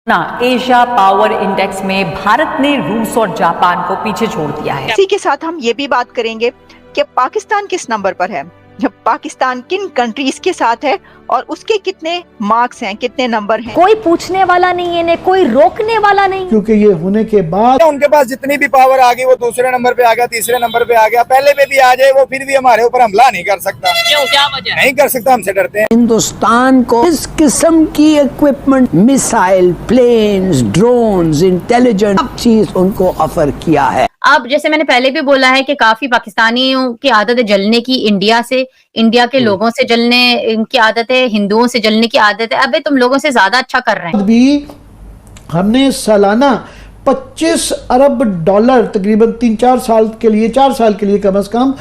ना Asia power index में भारत ने रूस और जापान को पीछे छोड़ दिया है। इसी के साथ हम ये भी बात करेंगे कि पाकिस्तान किस नंबर पर है, पाकिस्तान किन कंट्रीज के साथ है और उसके कितने मार्क्स हैं, कितने नंबर हैं। कोई पूछने वाला नहीं है, ने कोई रोकने वाला नहीं, क्योंकि ये होने के बाद उनके पास जितनी भी पावर आ गई वो दूसरे नंबर पे आ गया, तीसरे नंबर पे आ गया, पहले पे भी आ जाए वो फिर भी हमारे ऊपर हमला नहीं कर सकता। क्यों, क्या वजह? नहीं कर सकता, हमसे डरते हैं। हिंदुस्तान को इस किस्म की equipment, missile, planes, drones, intelligence, सब चीज उनको ऑफर किया है। अब जैसे मैंने पहले भी बोला है कि काफी पाकिस्तानियों की आदत है जलने की, इंडिया से, इंडिया के लोगों से जलने की आदत है, हिंदुओं से जलने की आदत है। अबे तुम लोगों से ज्यादा अच्छा कर रहे हैं। भी हमने सालाना 25 अरब डॉलर तकरीबन 3-4 साल के लिए, 4 साल के लिए कम से कम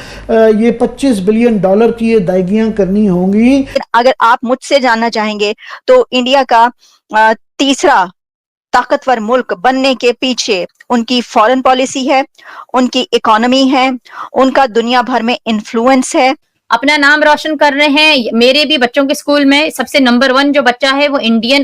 ये 25 बिलियन डॉलर की अदायगियां करनी होंगी। अगर आप मुझसे जानना चाहेंगे तो इंडिया का तीसरा ताकतवर मुल्क बनने के पीछे उनकी फॉरेन पॉलिसी है, उनकी इकोनॉमी है, उनका दुनिया भर में इन्फ्लुएंस है। अपना नाम रोशन कर रहे हैं। मेरे भी बच्चों के स्कूल में सबसे नंबर 1 जो बच्चा है वो इंडियन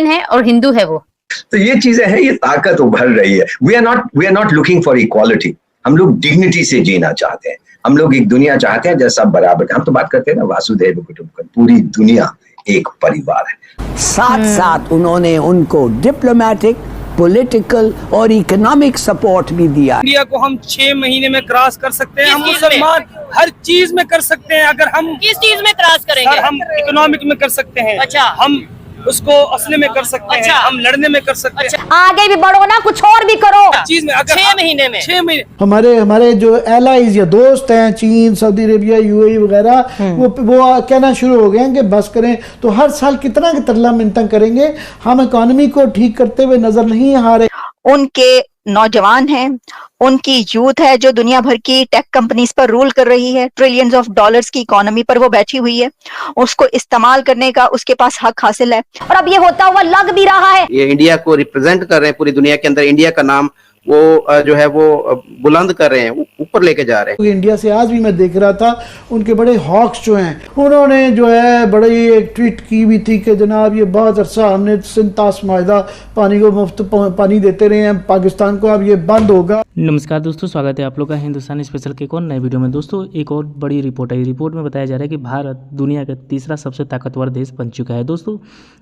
है और हिंदू है वो। तो ये चीजें हैं, ये ताकत उभर रही है। We are not looking for equality. हम लोग डिग्निटी से जीना चाहते हैं। हम लोग एक दुनिया चाहते हैं जैसा बराबर। हम तो बात करते हैं ना, वासुदेव कुटुंबकम, पूरी दुनिया एक परिवार है। साथ साथ उन्होंने उनको डिप्लोमेटिक, पॉलिटिकल और इकोनॉमिक सपोर्ट भी दिया। इंडिया को हम 6 महीने में क्रॉस कर सकते हैं। हम मुसलमान हर चीज में कर सकते हैं। अगर हम किस चीज में क्रॉस करेंगे? सर, हम इकोनॉमिक में कर सकते हैं। अच्छा। हम उसको असले में कर सकते हैं। हम लड़ने में कर सकते हैं। आगे भी बढ़ो ना, कुछ और भी करो। चीज में अगर 6 महीने में 6 महीने हमारे जो एलाइज या दोस्त हैं, चीन, सऊदी अरेबिया, यूएई वगैरह, वो कहना शुरू हो गए हैं कि बस करें। तो हर साल कितना तरला मिन्नतां करेंगे, हम इकोनॉमी को ठीक करते हुए नजर नहीं आ रहे। उनके नौजवान हैं, उनकी यूथ है जो दुनिया भर की टेक कंपनीज पर रूल कर रही है, ट्रिलियंस ऑफ डॉलर्स की इकोनॉमी पर वो बैठी हुई है। उसको इस्तेमाल करने का उसके पास हक हासिल है। और अब ये होता हुआ लग भी रहा है। ये इंडिया को रिप्रेजेंट कर रहे हैं पूरी दुनिया के अंदर। इंडिया का नाम वो जो है वो बुलंद कर रहे हैं, ऊपर लेके जा रहे हैं। इंडिया से आज भी मैं देख रहा था, उनके बड़े हॉक्स जो हैं, उन्होंने जो है बड़ी एक ट्वीट की भी थी कि जनाब ये बहुत अरसा हमने सिंतास माहिदा पानी को मुफ्त पानी देते रहे हैं पाकिस्तान को, अब ये बंद होगा। नमस्कार दोस्तों, स्वागत है आप लोग का हिंदुस्तान स्पेशल के एक और नए वीडियो में। दोस्तों, एक और बड़ी रिपोर्ट है। रिपोर्ट में बताया जा रहा है कि भारत दुनिया का तीसरा सबसे ताकतवर देश बन चुका है। दोस्तों,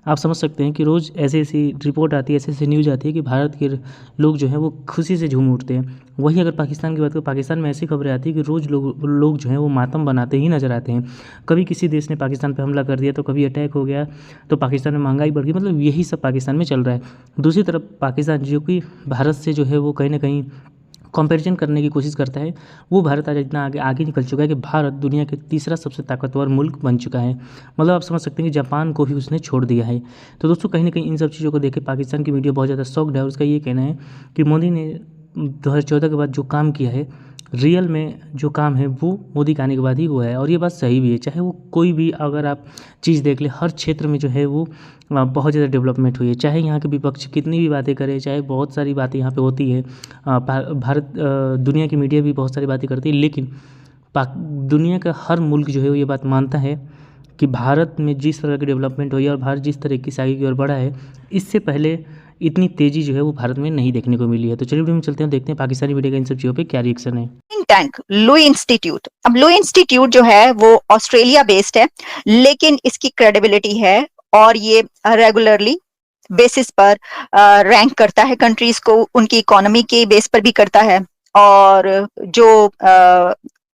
आप समझ सकते हैं कि रोज़ ऐसी रिपोर्ट आती है, ऐसी न्यूज़ आती है कि भारत के लोग जो हैं वो खुशी से झूम उठते हैं। वहीं अगर पाकिस्तान की बात करें, पाकिस्तान में ऐसी खबरें आती है कि रोज़ लोग जो हैं वो मातम बनाते ही नजर आते हैं। कभी किसी देश ने पाकिस्तान पर हमला कर दिया, तो कभी अटैक हो गया, तो पाकिस्तान में महंगाई बढ़ गई। मतलब यही सब पाकिस्तान में चल रहा है। दूसरी तरफ पाकिस्तान जो कि भारत से जो है वो कहीं ना कहीं कंपैरिजन करने की कोशिश करता है, वो भारत आज इतना आगे निकल चुका है कि भारत दुनिया के तीसरा सबसे ताकतवर मुल्क बन चुका है। मतलब आप समझ सकते हैं कि जापान को भी उसने छोड़ दिया है। तो दोस्तों, कहीं ना कहीं इन सब चीज़ों को देख के पाकिस्तान की मीडिया बहुत ज़्यादा शॉक्ड है। उसका ये कहना है कि मोदी ने 2014 के बाद जो काम किया है, रियल में जो काम है वो मोदी के आने के बाद ही हुआ है। और ये बात सही भी है। चाहे वो कोई भी अगर आप चीज़ देख ले, हर क्षेत्र में जो है वो बहुत ज़्यादा डेवलपमेंट हुई है। चाहे यहाँ के विपक्ष कितनी भी बातें करे, चाहे बहुत सारी बातें यहाँ पे होती है, भारत दुनिया की मीडिया भी बहुत सारी बातें करती है, लेकिन दुनिया का हर मुल्क जो है वो ये बात मानता है कि भारत में जिस तरह की डेवलपमेंट हुई है और भारत जिस तरह की आगे की ओर बढ़ा है, इससे पहले इतनी तेज़ी जो है वो भारत में नहीं देखने को मिली है। तो चलिए वीडियो में चलते हैं, देखते हैं पाकिस्तानी मीडिया का इन सब चीज़ों पे क्या रिएक्शन है। थिंक टैंक लुई इंस्टीट्यूट, अब लुई इंस्टीट्यूट जो है वो ऑस्ट्रेलिया बेस्ड है, लेकिन इसकी क्रेडिबिलिटी है और ये रेगुलरली बेसिस पर रैंक करता है कंट्रीज को, उनकी इकोनॉमी के बेस पर भी करता है। और जो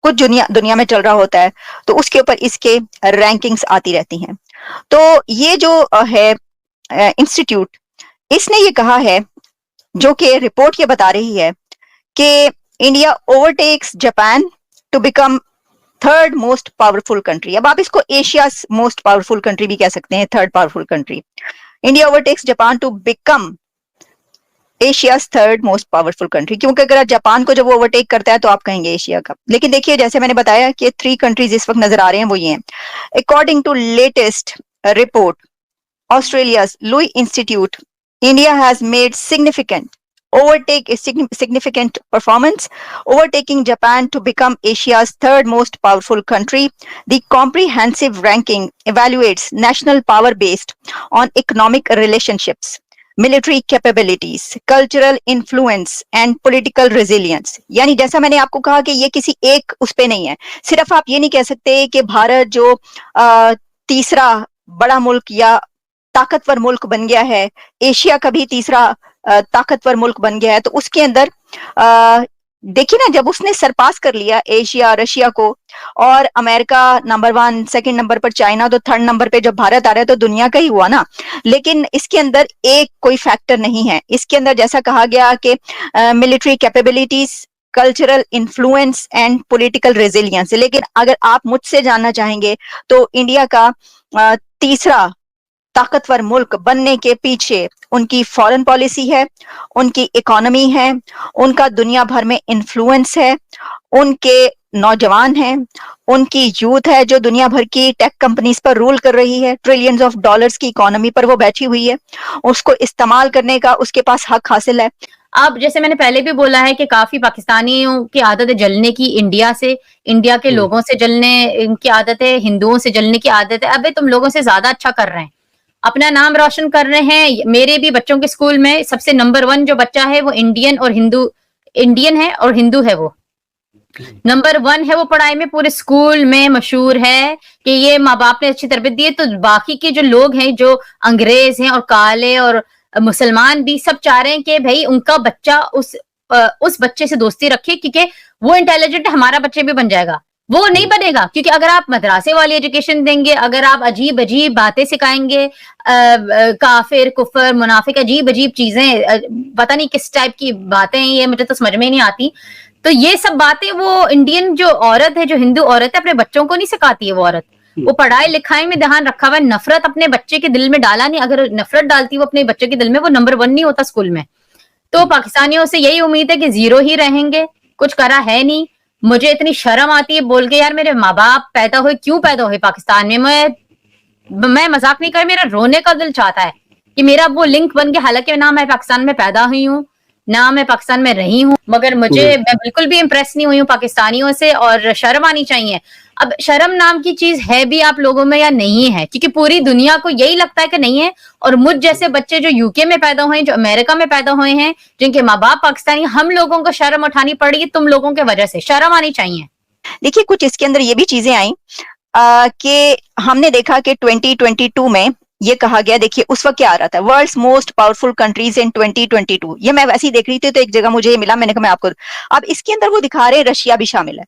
कुछ दुनिया में चल रहा होता है तो उसके ऊपर इसके रैंकिंग्स आती रहती हैं। तो ये जो है इंस्टीट्यूट, इसने ये कहा है, जो कि रिपोर्ट ये बता रही है कि India overtakes Japan to become third most powerful country. अब आप इसको एशिया मोस्ट पावरफुल कंट्री भी कह सकते हैं, third powerful country. India overtakes Japan to become Asia's third most powerful country, क्योंकि अगर जापान को जब वो ओवरटेक करता है तो आप कहेंगे एशिया का। लेकिन देखिए, जैसे मैंने बताया कि 3 कंट्रीज इस वक्त नजर आ रहे हैं, वो ये हैं। According to latest report Australia's Lowy Institute, India has made significant overtake a significant performance, overtaking Japan to become Asia's third most powerful country. The comprehensive ranking evaluates national power based on economic relationships, military capabilities, cultural influence and political resilience. यानी जैसा मैंने आपको कहा कि ये किसी एक उस पे नहीं है। सिर्फ आप ये नहीं कह सकते कि भारत जो तीसरा बड़ा मुल्क या ताकतवर मुल्क बन गया है, एशिया का भी तीसरा ताकतवर मुल्क बन गया है, तो उसके अंदर देखिए ना, जब उसने सरपास कर लिया एशिया, रशिया को, और अमेरिका नंबर 1, सेकंड नंबर पर चाइना, तो थर्ड नंबर पे जब भारत आ रहा है तो दुनिया का ही हुआ ना। लेकिन इसके अंदर एक कोई फैक्टर नहीं है। इसके अंदर जैसा कहा गया कि military capabilities, cultural influence and political resilience. लेकिन अगर आप मुझसे जानना चाहेंगे तो इंडिया का तीसरा ताकतवर मुल्क बनने के पीछे उनकी फॉरेन पॉलिसी है, उनकी इकोनॉमी है, उनका दुनिया भर में इन्फ्लुएंस है, उनके नौजवान हैं, उनकी यूथ है जो दुनिया भर की टेक कंपनीज पर रूल कर रही है, ट्रिलियंस ऑफ डॉलर्स की इकोनॉमी पर वो बैठी हुई है, उसको इस्तेमाल करने का उसके पास हक हासिल है। अब जैसे मैंने पहले भी बोला है कि काफी पाकिस्तानियों की आदत है जलने की इंडिया से, इंडिया के लोगों से जलने की आदत है, हिंदुओं से जलने की आदत है। अबे तुम लोगों से ज्यादा अच्छा कर रहे हैं, अपना नाम रोशन कर रहे हैं। मेरे भी बच्चों के स्कूल में सबसे नंबर 1 जो बच्चा है वो इंडियन है और हिंदू है। वो नंबर 1 है, वो पढ़ाई में पूरे स्कूल में मशहूर है कि ये माँ बाप ने अच्छी तरबियत दी है। तो बाकी के जो लोग हैं जो अंग्रेज हैं और काले और मुसलमान भी सब चाह रहे हैं कि भाई उनका बच्चा उस बच्चे से दोस्ती रखे, क्योंकि वो इंटेलिजेंट है, हमारा बच्चे भी बन जाएगा। वो नहीं बनेगा, क्योंकि अगर आप मदरासे वाली एजुकेशन देंगे, अगर आप अजीब अजीब बातें सिखाएंगे, काफिर, कुफर, मुनाफिक, अजीब अजीब चीजें, पता नहीं किस टाइप की बातें हैं ये, मुझे तो समझ में नहीं आती। तो ये सब बातें वो इंडियन जो औरत है, जो हिंदू औरत है, अपने बच्चों को नहीं सिखाती है। वो औरत वो पढ़ाई लिखाई में ध्यान रखा हुआ है, नफरत अपने बच्चे के दिल में डाला नहीं। अगर नफरत डालती वो अपने बच्चे के दिल में, वो नंबर 1 नहीं होता स्कूल में। तो पाकिस्तानियों से यही उम्मीद है कि 0 ही रहेंगे, कुछ करा है नहीं। मुझे इतनी शर्म आती है बोल के, यार मेरे माँ बाप क्यों पैदा हुए पाकिस्तान में। मैं मजाक नहीं कर, मेरा रोने का दिल चाहता है कि मेरा वो लिंक बन गया। हालांकि ना मैं पाकिस्तान में पैदा हुई हूँ, ना मैं पाकिस्तान में रही हूँ, मगर मैं बिल्कुल भी इम्प्रेस नहीं हुई हूँ पाकिस्तानियों से, और शर्म आनी चाहिए। अब शर्म नाम की चीज है भी आप लोगों में या नहीं है, क्योंकि पूरी दुनिया को यही लगता है कि नहीं है। और मुझ जैसे बच्चे जो यूके में पैदा हुए हैं, जो अमेरिका में पैदा हुए हैं, जिनके माँ बाप पाकिस्तानी, हम लोगों को शर्म उठानी पड़ी तुम लोगों के वजह से। शर्म आनी चाहिए। देखिए, कुछ इसके अंदर ये भी चीजें आई कि हमने देखा कि 2022 में ये कहा गया, देखिए उस वक्त क्या आ रहा था, world's most powerful countries in 2022। ये मैं वैसे ही देख रही थी तो एक जगह मुझे ये मिला, मैंने कहा मैं आपको, अब इसके अंदर वो दिखा रहे हैं रशिया भी शामिल है।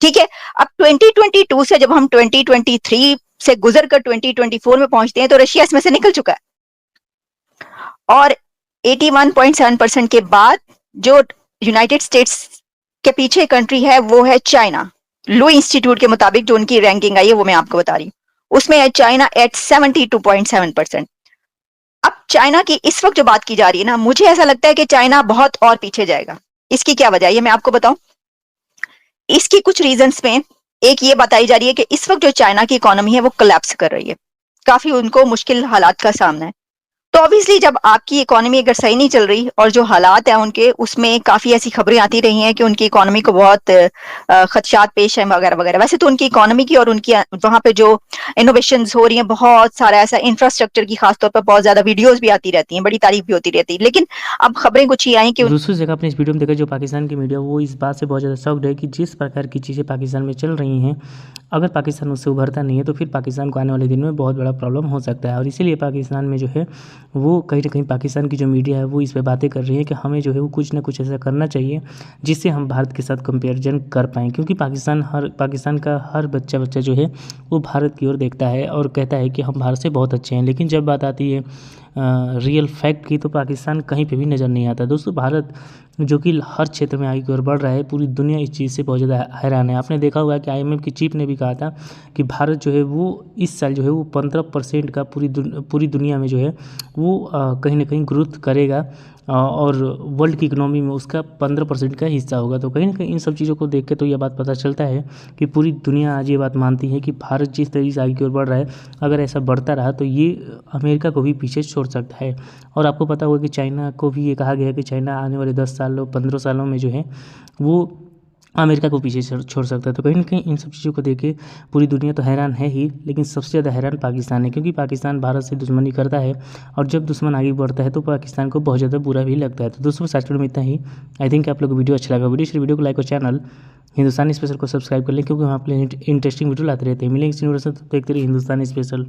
ठीक है, अब 2022 से जब हम 2023 से गुजर कर 2024 में पहुंचते हैं तो रशिया इसमें से निकल चुका है। और 81.7% के बाद जो यूनाइटेड स्टेट्स के पीछे कंट्री है वो है चाइना। लुई इंस्टीट्यूट के मुताबिक जो उनकी रैंकिंग आई है वो मैं आपको बता रही हूँ, उसमें है चाइना एट 72.7%। अब चाइना की इस वक्त जो बात की जा रही है ना, मुझे ऐसा लगता है कि चाइना बहुत और पीछे जाएगा। इसकी क्या वजह है ये मैं आपको बताऊं। इसकी कुछ रीजंस में एक ये बताई जा रही है कि इस वक्त जो चाइना की इकोनॉमी है वो कोलैप्स कर रही है, काफी उनको मुश्किल हालात का सामना है। तो ऑब्वियसली जब आपकी इकोनॉमी अगर सही नहीं चल रही और जो हालात हैं उनके, उसमें काफी ऐसी खबरें आती रही हैं कि उनकी इकोनॉमी को बहुत खदशात पेश है वगैरह वगैरह। वैसे तो उनकी इकोनॉमी की और उनकी वहां पे जो इनोवेशंस हो रही हैं, बहुत सारा ऐसा इंफ्रास्ट्रक्चर की खासतौर पर बहुत ज्यादा वीडियोस भी आती रहती हैं, बड़ी तारीफ भी होती रहती है। लेकिन अब खबरें कुछ ही आई कि दूसरी जगह आपने इस वीडियो में देखा, जो पाकिस्तान की मीडिया वो इस बात से बहुत ज़्यादा शॉक्ड है कि जिस प्रकार की चीज़ें पाकिस्तान में चल रही हैं, अगर पाकिस्तान उससे उभरता नहीं है तो फिर पाकिस्तान को आने वाले दिन में बहुत बड़ा प्रॉब्लम हो सकता है। और इसीलिए पाकिस्तान में जो है वो कहीं ना कहीं पाकिस्तान की जो मीडिया है वो इस पर बातें कर रही है कि हमें जो है वो कुछ ना कुछ ऐसा करना चाहिए जिससे हम भारत के साथ कंपेरिजन कर पाएँ, क्योंकि पाकिस्तान का हर बच्चा जो है वो भारत की ओर देखता है और कहता है कि हम भारत से बहुत अच्छे हैं। लेकिन जब बात आती है रियल फैक्ट की तो पाकिस्तान कहीं पे भी नज़र नहीं आता। दोस्तों, भारत जो कि हर क्षेत्र में आगे की ओर बढ़ रहा है, पूरी दुनिया इस चीज़ से बहुत ज़्यादा हैरान है। आपने देखा हुआ है कि IMF की चीफ ने भी कहा था कि भारत जो है वो इस साल जो है वो 15% का पूरी दुनिया में जो है वो कहीं ना कहीं ग्रोथ करेगा। और वर्ल्ड की इकोनॉमी में उसका 15% का हिस्सा होगा। तो कहीं ना कहीं इन सब चीज़ों को देख के तो यह बात पता चलता है कि पूरी दुनिया आज ये बात मानती है कि भारत जिस तरीके से आगे की ओर बढ़ रहा है, अगर ऐसा बढ़ता रहा तो ये अमेरिका को भी पीछे छोड़ सकता है। और आपको पता होगा कि चाइना को भी ये कहा गया है कि चाइना आने वाले 10 सालों 15 सालों में जो है वो अमेरिका को पीछे छोड़ सकता है। तो कहीं ना कहीं इन सब चीज़ों को देख के पूरी दुनिया तो हैरान है ही, लेकिन सबसे ज़्यादा हैरान पाकिस्तान है, क्योंकि पाकिस्तान भारत से दुश्मनी करता है और जब दुश्मन आगे बढ़ता है तो पाकिस्तान को बहुत ज़्यादा बुरा भी लगता है। तो दोस्तों आज के वीडियो में इतना ही। आई थिंक आप लोग को वीडियो अच्छा लगा। वीडियो को लाइक और चैनल हिंदुस्तानी स्पेशल को सब्सक्राइब कर लें, क्योंकि वहाँ पर इंटरेस्टिंग वीडियो लाते रहते हैं। मिलेंगे इस वीडियो से, देखते रहिए हिंदुस्तानी स्पेशल।